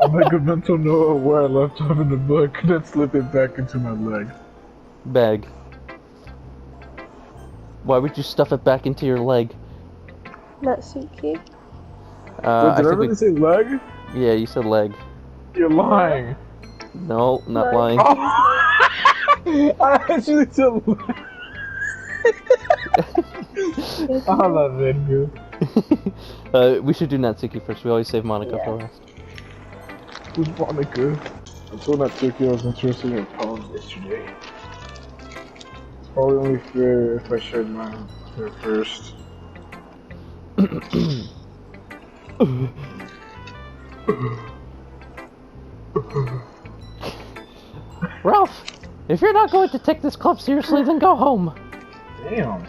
I'll make a mental note of where I left off in the book and then slip it back into my leg. Bag. Why would you stuff it back into your leg? Natsuki. Wait, did I really say leg? Yeah, you said leg. You're lying. No, not lying. I actually said leg. Oh, that's very good. We should do Natsuki first. We always save Monica for last. Who's Monica? I told Natsuki I was interested in poems yesterday. It's probably only fair if I shared mine with her first. Ralph, if you're not going to take this club seriously, then go home. Damn.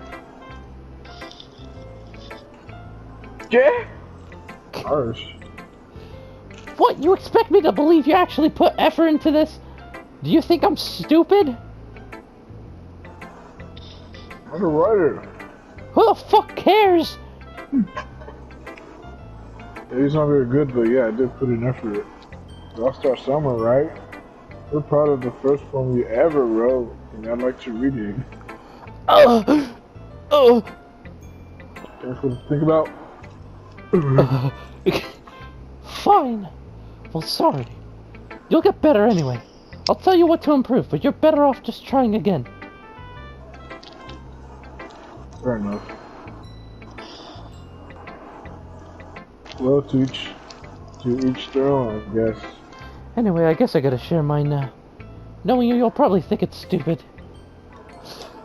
Yeah. Harsh. What? You expect me to believe you actually put effort into this? Do you think I'm stupid? I'm a writer. Who the fuck cares? Yeah, he's not very good, but yeah, I did put in effort. All-Star Summer, right? We're proud of the first poem you ever wrote, and I'd like to read it. Careful to think about. Fine. Well, sorry. You'll get better anyway. I'll tell you what to improve, but you're better off just trying again. Fair enough. Well, to each their own, I guess. Anyway, I guess I gotta share mine now. Knowing you, you'll probably think it's stupid.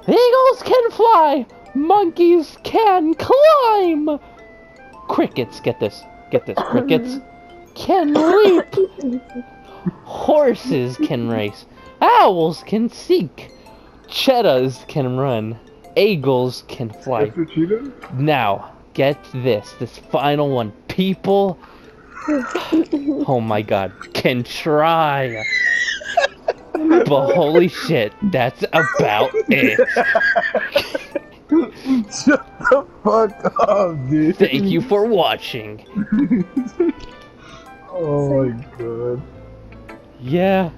Eagles can fly! Monkeys can climb! Crickets, get this, crickets can leap! Horses can race. Owls can seek. Cheetahs can run. Eagles can fly. That's the cheetah? Now, get this final one. People, oh my god, can try. But holy shit, that's about it. Shut the fuck up, dude. Thank you for watching. Oh my god. Yeah,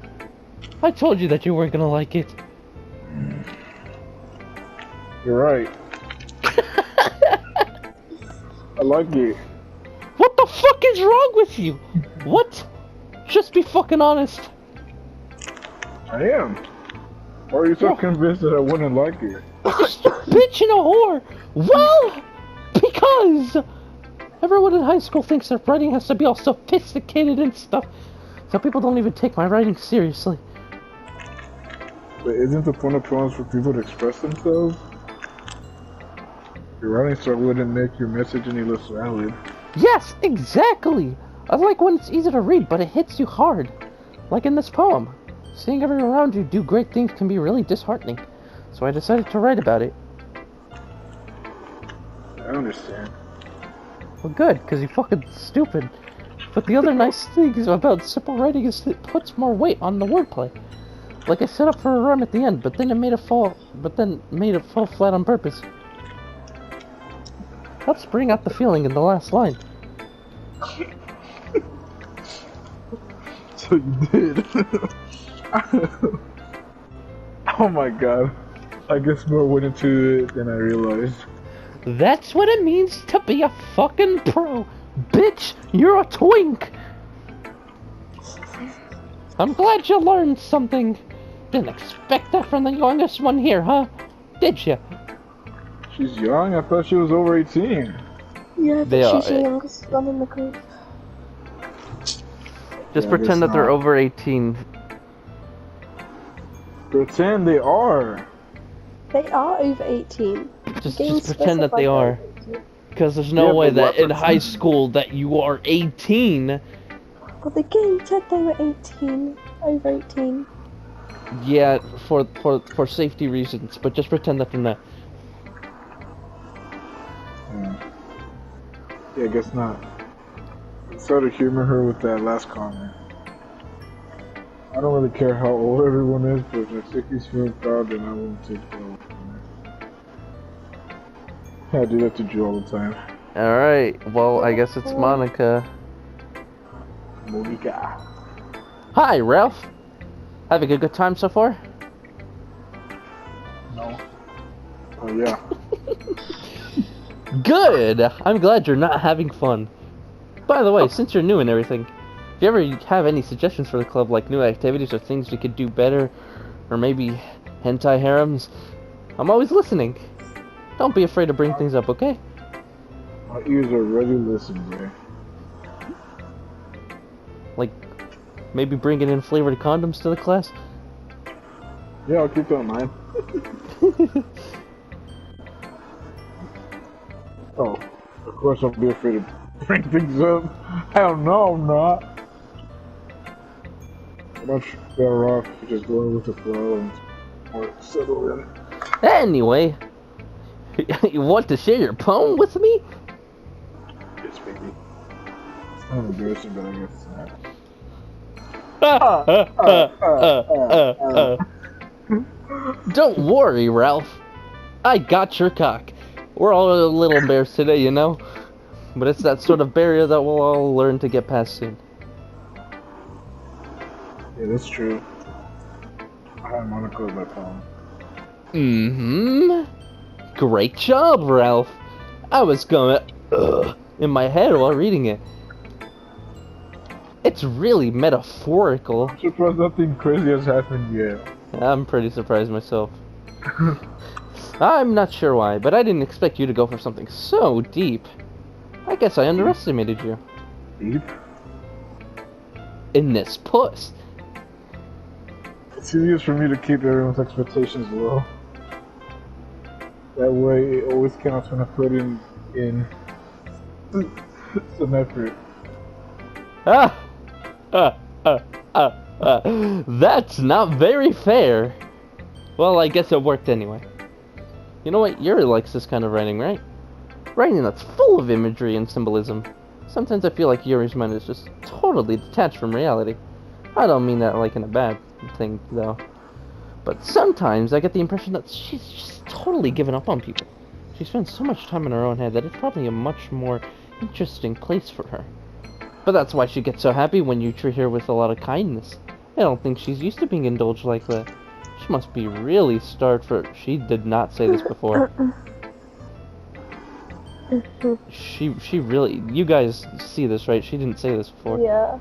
I told you that you weren't gonna like it. You're right. I like it. What the fuck is wrong with you? What? Just be fucking honest. I am. Why are you so convinced that I wouldn't like it? Just a bitch and a whore. Well, because everyone in high school thinks that writing has to be all sophisticated and stuff. So people don't even take my writing seriously. But isn't the point of poems for people to express themselves? Your writing style wouldn't make your message any less valid. Yes, exactly. I like when it's easy to read, but it hits you hard. Like in this poem. Seeing everyone around you do great things can be really disheartening. So I decided to write about it. I understand. Well, good, because you're fucking stupid. But the other nice thing about simple writing is that it puts more weight on the wordplay. Like I set up for a rhyme at the end, but then made it fall flat on purpose. Helps bring out the feeling in the last line. So you did. Oh my god. I guess more went into it than I realized. That's what it means to be a fucking pro. Bitch, you're a twink. I'm glad you learned something. Didn't expect that from the youngest one here, huh? Did ya? She's young? I thought she was over 18. Yeah, They but she's are- the youngest one in the group. Just Yeah, I pretend guess that they're not. over 18. Pretend they are. They are over 18. Just Games pretend that they specify are. Because there's no Yeah, way but that what in high percent? school that you are 18. Well, the game said they were 18. Over 18. Yeah, for safety reasons, but just pretend that they're not. Yeah, I guess not. Try to humor her with that last comment. I don't really care how old everyone is, but if Natsuki's feeling proud, then I won't take that away from her. I do that to Drew all the time. Alright, well, I guess it's Monica. Monica. Hi, Ralph. Having a good time so far? No. Oh, yeah. Good! I'm glad you're not having fun. By the way, since you're new and everything, if you ever have any suggestions for the club, like new activities or things we could do better, or maybe hentai harems, I'm always listening. Don't be afraid to bring things up, okay? My ears are ready to listen, bro. Like, maybe bringing in flavored condoms to the class? Yeah, I'll keep that in mind. Oh, of course I'll be afraid to bring things up. Hell no, I'm not. Much better off just going with the flow and more settle in. Anyway, you want to share your poem with me? Yes, baby. It's kind of embarrassing, but I guess it's not. Don't worry, Ralph. I got your cock. We're all a little embarrassed today, you know? But it's that sort of barrier that we'll all learn to get past soon. Yeah, that's true. I had Monaco in my poem. Mm-hmm. Great job, Ralph. I was going in my head while reading it. It's really metaphorical. I'm surprised nothing crazy has happened yet. I'm pretty surprised myself. I'm not sure why, but I didn't expect you to go for something so deep. I guess I underestimated you. Deep? In this puss. It's easiest for me to keep everyone's expectations low. That way, it always counts when I put in some effort. That's not very fair. Well, I guess it worked anyway. You know what? Yuri likes this kind of writing, right? Writing that's full of imagery and symbolism. Sometimes I feel like Yuri's mind is just totally detached from reality. I don't mean that like in a bad thing, though. But sometimes I get the impression that she's just totally given up on people. She spends so much time in her own head that it's probably a much more interesting place for her. But that's why she gets so happy when you treat her with a lot of kindness. I don't think she's used to being indulged like that. She must be really starved for... She did not say this before. She really... You guys see this, right? She didn't say this before. Yeah.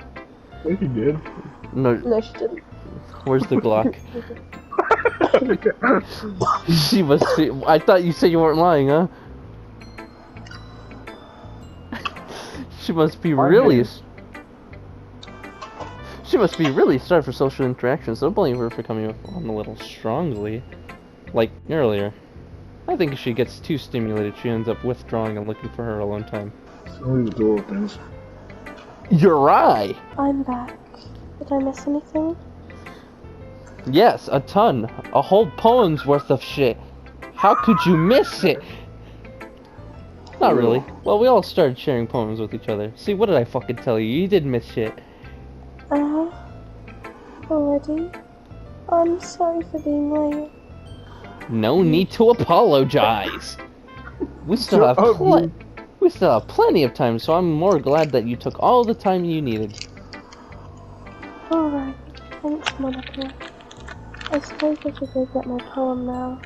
I think you did. No, she didn't. Where's the Glock? She must be... I thought you said you weren't lying, huh? She must be really... She must be really starved for social interaction, so don't blame her for coming on a little strongly. Like earlier. I think if she gets too stimulated, she ends up withdrawing and looking for her alone time. It's only the door opens. Yuri! I'm back. Did I miss anything? Yes, a ton. A whole poem's worth of shit. How could you miss it? Not really. Well, we all started sharing poems with each other. See, what did I fucking tell you? You did miss shit. Already? I'm sorry for being late. No need to apologize. We still have plenty of time, so I'm more glad that you took all the time you needed. Alright. Thanks, Monica. I suppose I should go get my poem now.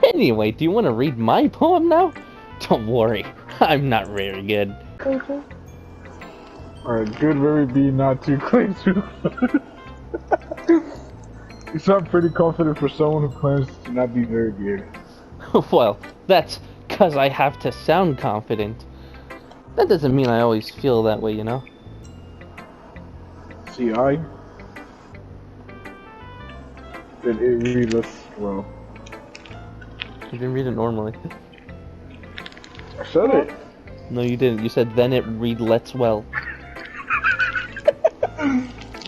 Anyway, do you want to read my poem now? Don't worry, I'm not very good. Adrian? Alright, good very be not too close to. You sound pretty confident for someone who claims to not be very good. Well, that's 'cause I have to sound confident. That doesn't mean I always feel that way, you know? See, Did it read less well? You didn't read it normally. I said it. No, you didn't. You said then it read let's well.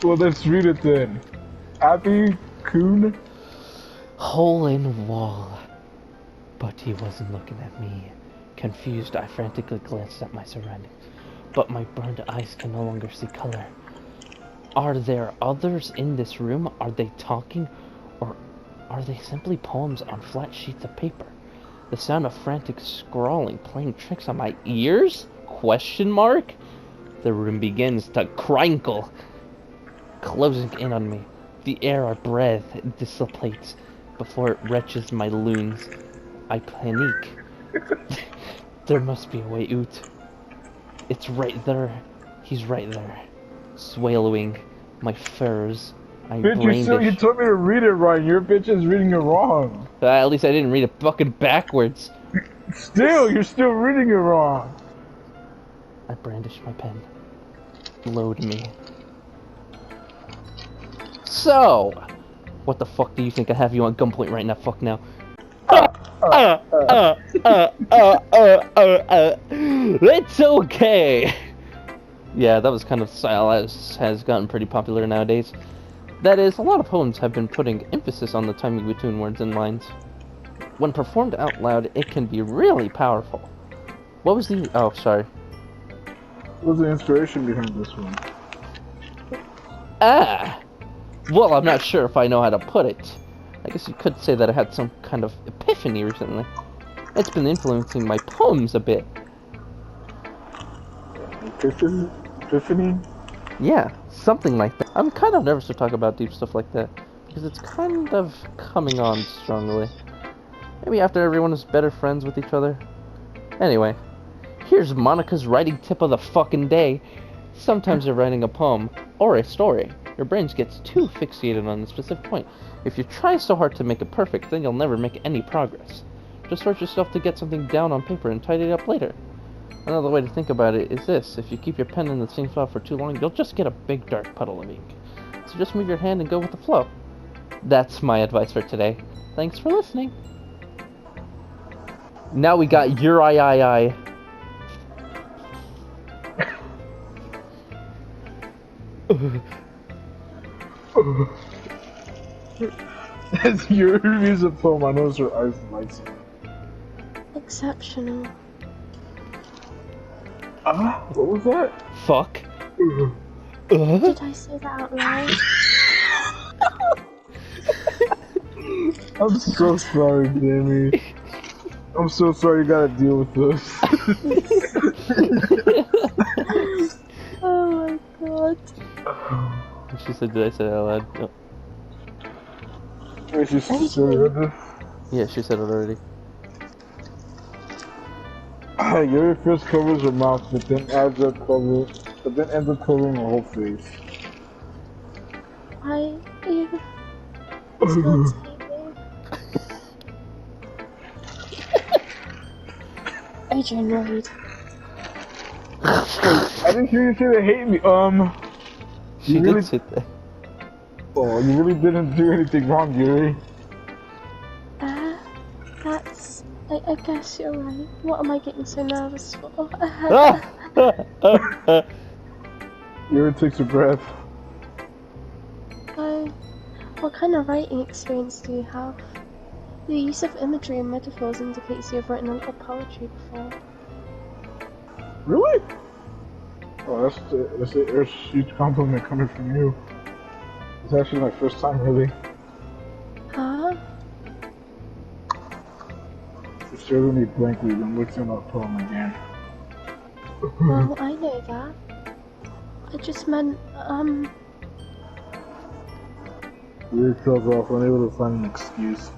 Well, let's read it then. Abby Coon. Hole in wall. But he wasn't looking at me. Confused, I frantically glanced at my surroundings. But my burned eyes can no longer see color. Are there others in this room? Are they talking? Or are they simply poems on flat sheets of paper? The sound of frantic scrawling playing tricks on my ears? Question mark? The room begins to crinkle, closing in on me. The air I breathe dissipates before it reaches my loins. I panic. There must be a way out. It's right there. He's right there. Swallowing my furs. I Bitch, you told me to read it right. Your bitch is reading it wrong. At least I didn't read it fucking backwards. Still, you're still reading it wrong. I brandish my pen. Load me. So, what the fuck do you think I have you on gunpoint right now? Fuck now. It's okay. Yeah, that was kind of style has gotten pretty popular nowadays. That is, a lot of poems have been putting emphasis on the timing between words and lines. When performed out loud, it can be really powerful. What was the... Oh, sorry. What was the inspiration behind this one? Well, I'm not sure if I know how to put it. I guess you could say that I had some kind of epiphany recently. It's been influencing my poems a bit. Epiphany? Yeah, something like that. I'm kind of nervous to talk about deep stuff like that, because it's kind of coming on strongly. Maybe after everyone is better friends with each other. Anyway, here's Monica's writing tip of the fucking day. Sometimes you're writing a poem, or a story. Your brain gets too fixated on a specific point. If you try so hard to make it perfect, then you'll never make any progress. Just force yourself to get something down on paper and tidy it up later. Another way to think about it is this: if you keep your pen in the same spot for too long, you'll just get a big dark puddle of ink. So just move your hand and go with the flow. That's my advice for today. Thanks for listening. Now we got Yuri I. As your reviews a poem, I notice her eyes lights up. Exceptional. What was that? Fuck. Did I say that out loud? I'm so sorry, Jamie. I'm so sorry you gotta deal with this. Oh my god. She said, did I say that out loud? No. Wait, she said it. Yeah, she said it already. Yuri first covers her mouth, but then ends up covering her whole face. Why are you still taping? Adrian, read. I didn't hear you say they hate me. She did sit there. Oh, you really didn't do anything wrong, Yuri. That's... I guess you're right. What am I getting so nervous for? Yuri takes a breath. Oh, what kind of writing experience do you have? Your use of imagery and metaphors indicates you have written a lot of poetry before. Really? Oh, that's a huge compliment coming from you. It's actually my first time, really. Huh? She stared at me blankly, then looked in our poem again. Well, I know that. I just meant, Yuri trails off, unable to find an excuse.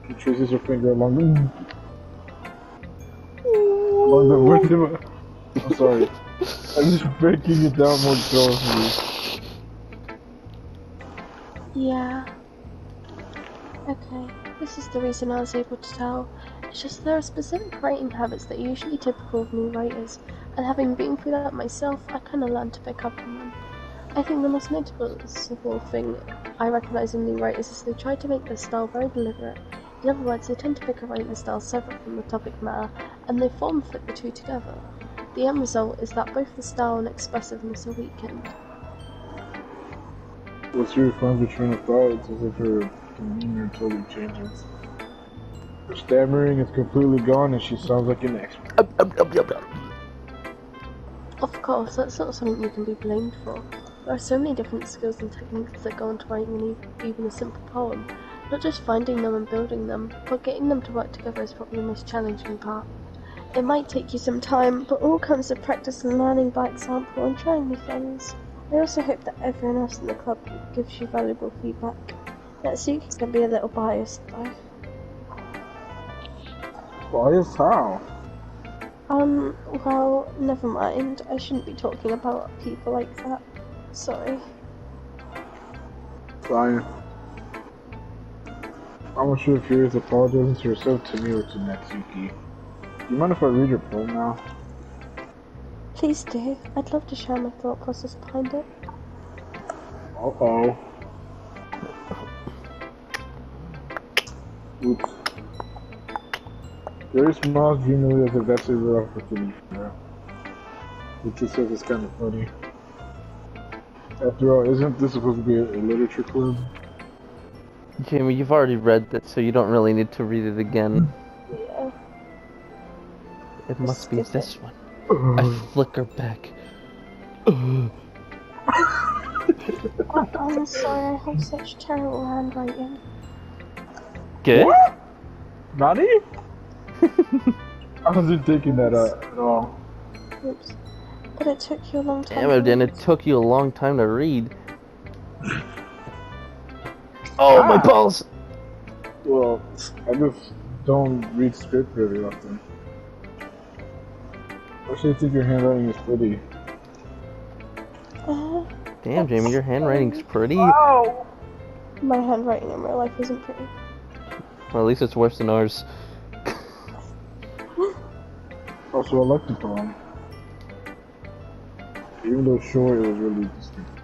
She traces her finger along the window. I'm sorry. I'm just breaking it down more jealously. yeah. Okay, this is the reason I was able to tell. It's just there are specific writing habits that are usually typical of new writers, and having been through that myself, I kinda learned to pick up on them. I think the most noticeable thing I recognise in new writers is they try to make their style very deliberate. In other words, they tend to pick a writing style separate from the topic matter, and they form fit the two together. The end result is that both the style and expressiveness are weakened. Once Yuri finds her train of thought, it's as if her demeanor totally changes. Her stammering is completely gone and she sounds like an expert. Of course, that's not something you can be blamed for. There are so many different skills and techniques that go into writing even a simple poem. Not just finding them and building them, but getting them to work together is probably the most challenging part. It might take you some time, but all comes with practice and learning by example and trying new things. I also hope that everyone else in the club gives you valuable feedback. Natsuki's gonna be a little biased though. Biased how? Well, never mind. I shouldn't be talking about people like that. Sorry. Fine. I'm not sure if you're apologizing to yourself, to me, or to Natsuki. Do you mind if I read your poem now? Please do. I'd love to share my thought process behind it. Uh-oh. Oops. Gary smiles dreamily as if that's a real opportunity for her. Which itself is kind of funny. After all, isn't this supposed to be a literature club? Jaymee, you've already read that, so you don't really need to read it again. Yeah. It must be this one. I flicker back. I'm sorry, I have such terrible handwriting. Good? What? Nani? I wasn't taking that at all. Oops. But it took you a long time. Damn it, and it took you a long time to read. Oh, my balls! Well, I just don't read script very often. Actually, I think your handwriting is pretty. Damn, Jaymee, your handwriting's pretty. Wow! My handwriting in real life isn't pretty. Well, at least it's worse than ours. Also, I like the poem. Even though short, it was really distinct.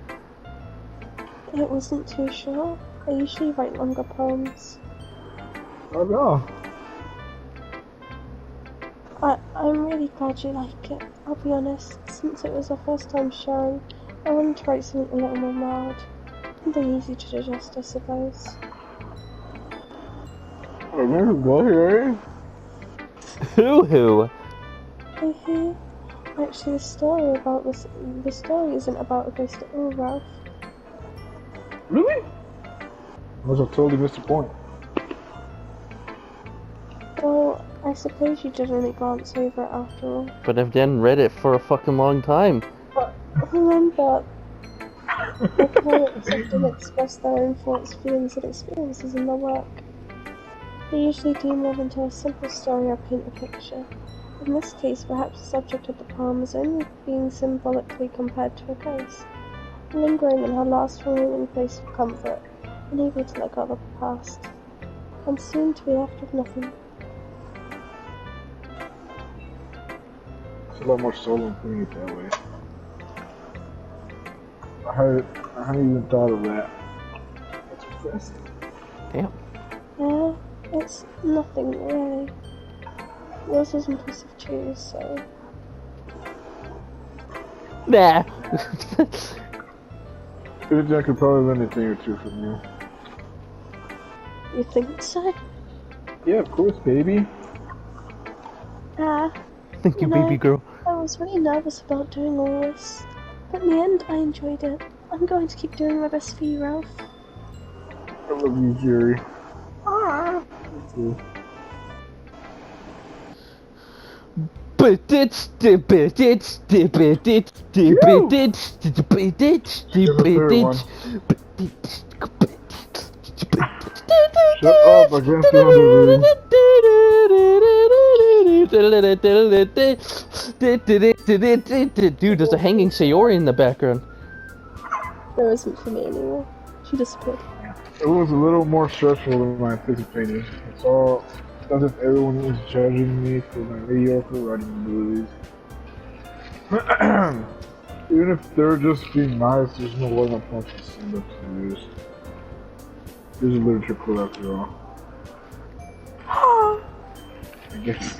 It wasn't too short. I usually write longer poems. Oh no! I'm really glad you like it. I'll be honest, since it was our first time sharing, I wanted to write something a little more mild. Something easy to digest, I suppose. I never go here. Hoo-hoo! Hee. Actually, the story isn't about a ghost at all, Ralph. Really? I must have totally missed the point. Well, I suppose you did only glance over it after all. But I've done read it for a fucking long time. But remember, the poets often express their own thoughts, feelings, and experiences in their work. They usually do more than tell a simple story or paint a picture. In this case, perhaps the subject of the poem is only being symbolically compared to a ghost, lingering in her last remaining place of comfort, unable to let go of the past, and soon to be left with nothing. It's a lot more solo in putting it that way. I hadn't even thought of that. That's impressive. Damn. Yeah, it's nothing really. Yours was impulsive too, so... Nah. I could probably learn a thing or two from you. You think so? Yeah, of course, baby. Thank you, baby girl. I was really nervous about doing all this, but in the end I enjoyed it. I'm going to keep doing my best for you, Ralph. I love you, Yuri. Thank you. But it's stupid, it's stupid, it's stupid, it's stupid, it's stupid, it's Shut up, I can't feel the room. Dude, there's a hanging Sayori in the background. There isn't for me anymore. She disappeared. It was a little more stressful than my anticipated. It's all as if everyone is judging me for my mediocre writing abilities. Even if they're just being nice, there's no way my points to stand up to this. There's a literature club after all. I guess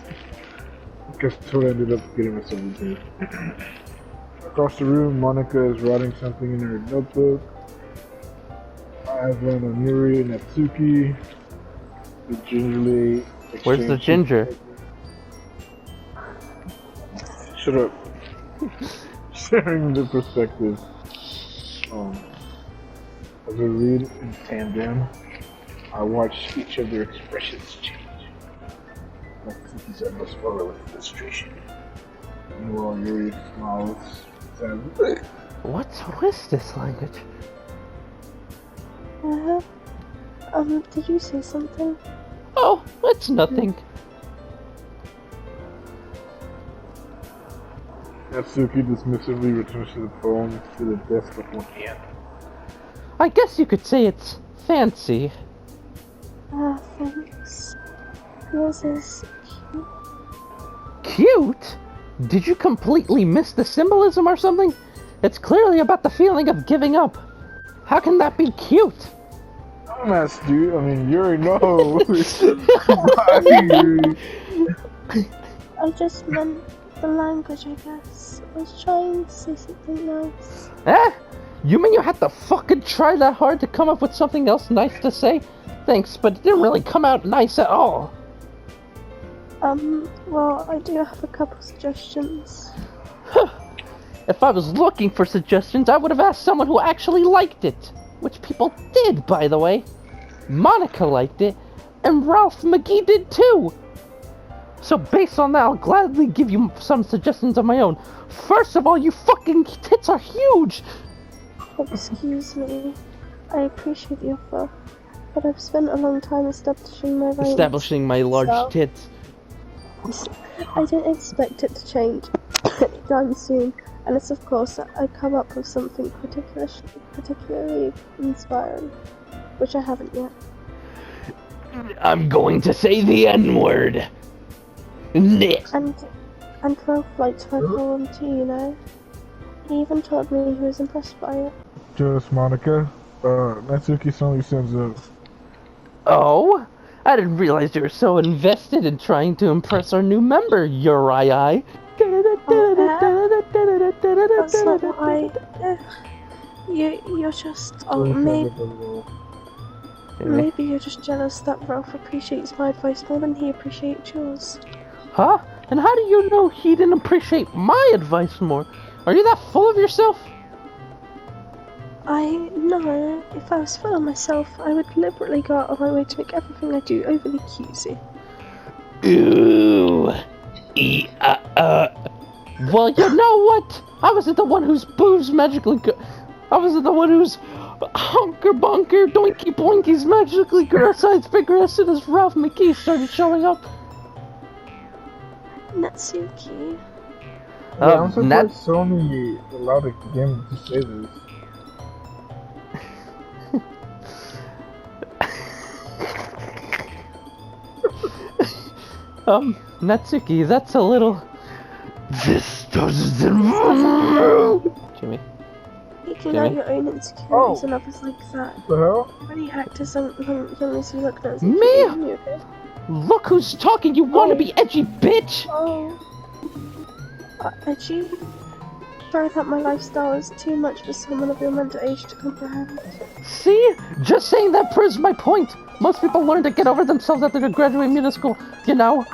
that's what I ended up getting myself into. Across the room, Monica is writing something in her notebook. I have one on Yuri and Natsuki. The gingerly. Where's the ginger? Shut up. Sharing the perspective. As I read in tandem, I watch each of their expressions change. Natsuki said was spoiled with frustration. Meanwhile, Yuri smiles sadly. What is this language? Did you say something? Oh, it's nothing. Natsuki dismissively returns to the phone to the desk with one hand. I guess you could say it's fancy. Thanks. Yours is Cute? Did you completely miss the symbolism or something? It's clearly about the feeling of giving up. How can that be cute? Don't ask, dude. I mean, Yuri, no. Why, Yuri? I just meant the language, I guess. I was trying to say something nice. Eh? You mean you had to fucking try that hard to come up with something else nice to say? Thanks, but it didn't really come out nice at all. Well, I do have a couple suggestions. If I was looking for suggestions, I would have asked someone who actually liked it. Which people did, by the way. Monica liked it, and Ralph McGee did too. So based on that, I'll gladly give you some suggestions of my own. First of all, you fucking tits are huge! Excuse me. I appreciate the offer, but I've spent a long time establishing my rights. Establishing my large So- tits. I didn't expect it to change anytime soon, unless of course I come up with something particularly inspiring, which I haven't yet. I'm going to say the N-word. Nit. And Ralph liked my poem too, you know. He even told me he was impressed by it. Just Monica. Natsuki suddenly sends a. Oh? I didn't realize you were so invested in trying to impress our new member, Uri. That's not why. You're just. Oh, maybe you're just jealous that Ralph appreciates my advice more than he appreciates yours. Huh? And how do you know he didn't appreciate my advice more? Are you that full of yourself? I know. If I was full of myself, I would deliberately go out of my way to make everything I do overly cutesy. Ooh. Well, you know what? I wasn't the one whose boobs magically I wasn't the one whose hunker bunker doinky boinkies magically grew size bigger as soon as Ralph McGee started showing up. Natsuki. Yeah, I'm surprised Sony allowed the game to say this. Natsuki, that's a little... This doesn't... Jimmy. Taking out your own insecurities and others like that. What the hell? Many actors young as you look, Natsuki. Me? You okay? Look who's talking, you wanna be edgy bitch! Oh. Edgy? Sorry that my lifestyle is too much for someone of your mental age to comprehend. See? Just saying that proves my point. Most people learn to get over themselves after they graduate middle school, you know?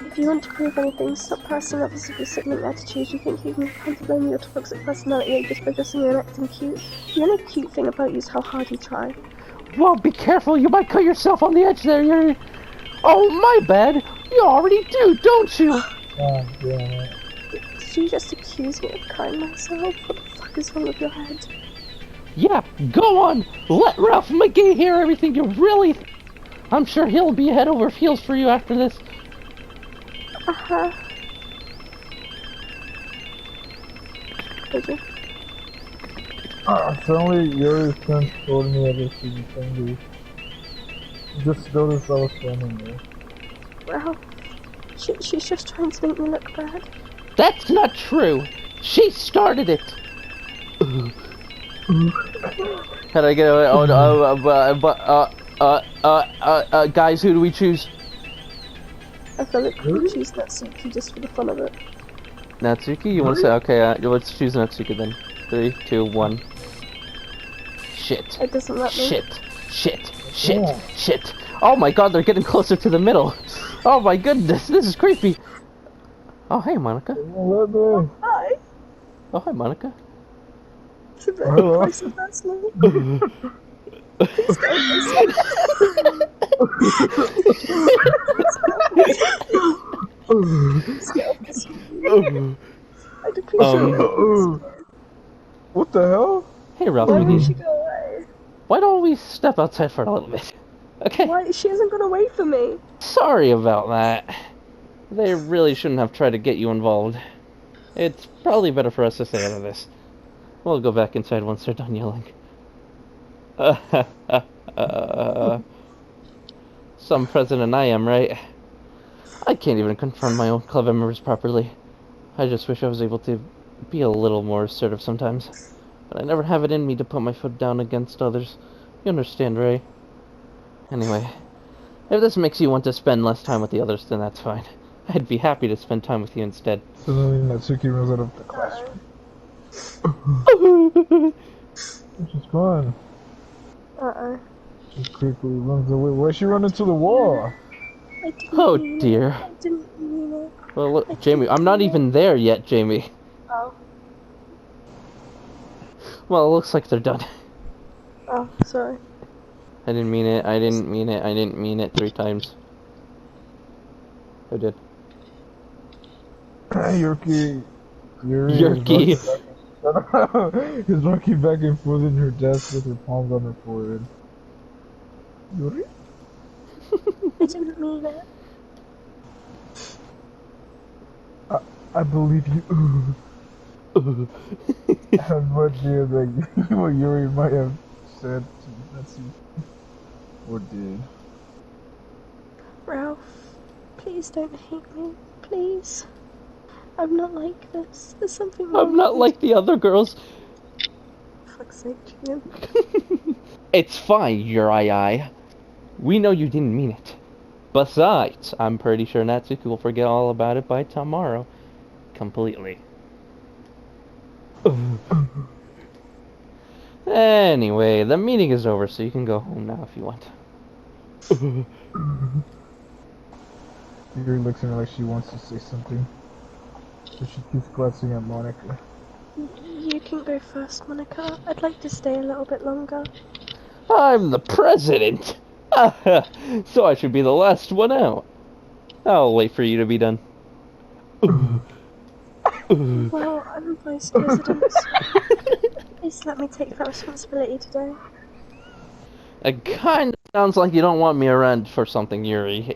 If you want to prove anything, stop passing others with your sickening attitude. You think you can come to blame your toxic personality just by dressing and acting cute? The only cute thing about you is how hard you try. Well, be careful, you might cut yourself on the edge there, Yuri. Oh, my bad. You already do, don't you? Oh, damn it. Did you just accuse me of crying myself? What the fuck is wrong with your head? Yeah, go on. Let Ralph McGee hear everything you really... I'm sure he'll be head over heels for you after this. Uh-huh. Did you? Suddenly Yuri's friend told me that she was angry. Just noticed I was standing there. Well, she's just trying to make me look bad. That's not true. She started it. How do I get away? Guys, who do we choose? I feel like we choose Natsuki just for the fun of it. Natsuki? You want to say? Okay, let's choose Natsuki then. 3, 2, 1. Shit. It doesn't let me. Shit. Oh my god, they're getting closer to the middle. Oh my goodness, this is creepy. Oh, hey, Monica. Hi. Oh, hi, Monica. It's a bit aggressive, that's me. Please go. I'd appreciate it. What the hell? Hey, Ralph, Why won't she go away? why don't we step outside for a little bit? Okay? Why? She hasn't gone away from me. Sorry about that. They really shouldn't have tried to get you involved. It's probably better for us to stay out of this. We'll go back inside once they're done yelling. Some president I am, right? I can't even confront my own club members properly. I just wish I was able to be a little more assertive sometimes. But I never have it in me to put my foot down against others. You understand, right? Anyway, if this makes you want to spend less time with the others, then that's fine. I'd be happy to spend time with you instead. Suddenly Natsuki runs out of the classroom. Which is fun. Uh-oh. She quickly runs away. Why'd she run into the wall? I didn't Oh mean dear. It. I didn't mean it. Well, look, Jaymee, I'm not even there yet, Jaymee. Oh. Well, it looks like they're done. Oh, sorry. I didn't mean it, I didn't mean it, I didn't mean it 3 times. I did. Yuri Yurky. is rocking back and forth in her desk with her palms on her forehead. Yuri? I didn't mean it. I believe you. And what what Yuri might have said to Natsuki. Or did. Ralph, please don't hate me. Please. I'm not like this. There's something wrong. I'm not like the other girls. Fuck's sake, Julian. It's fine, Yuri. We know you didn't mean it. Besides, I'm pretty sure Natsuki will forget all about it by tomorrow. Completely. Anyway, the meeting is over, so you can go home now if you want. Yuri looks at her like she wants to say something. But she keeps glancing at Monica. You can go first, Monica. I'd like to stay a little bit longer. I'm the president! So I should be the last one out. I'll wait for you to be done. Well, I'm vice president, so please let me take that responsibility today. It kinda sounds like you don't want me around for something, Yuri.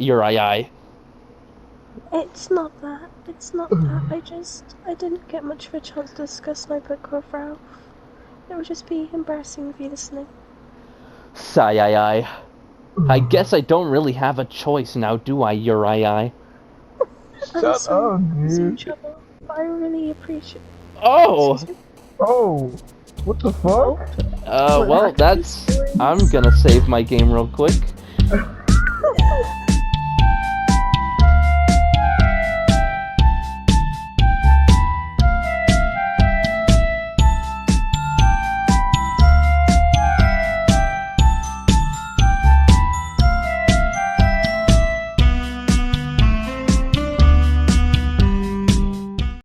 It's not that. It's not that. I didn't get much of a chance to discuss my book with Ralph. It would just be embarrassing with you listening. Sigh. I guess I don't really have a choice now, do I, Yuri? I'm Shut up, sorry, dude. trouble, but I really appreciate. Oh! Excuse me? Oh! What the fuck? Well, that's... I'm gonna save my game real quick.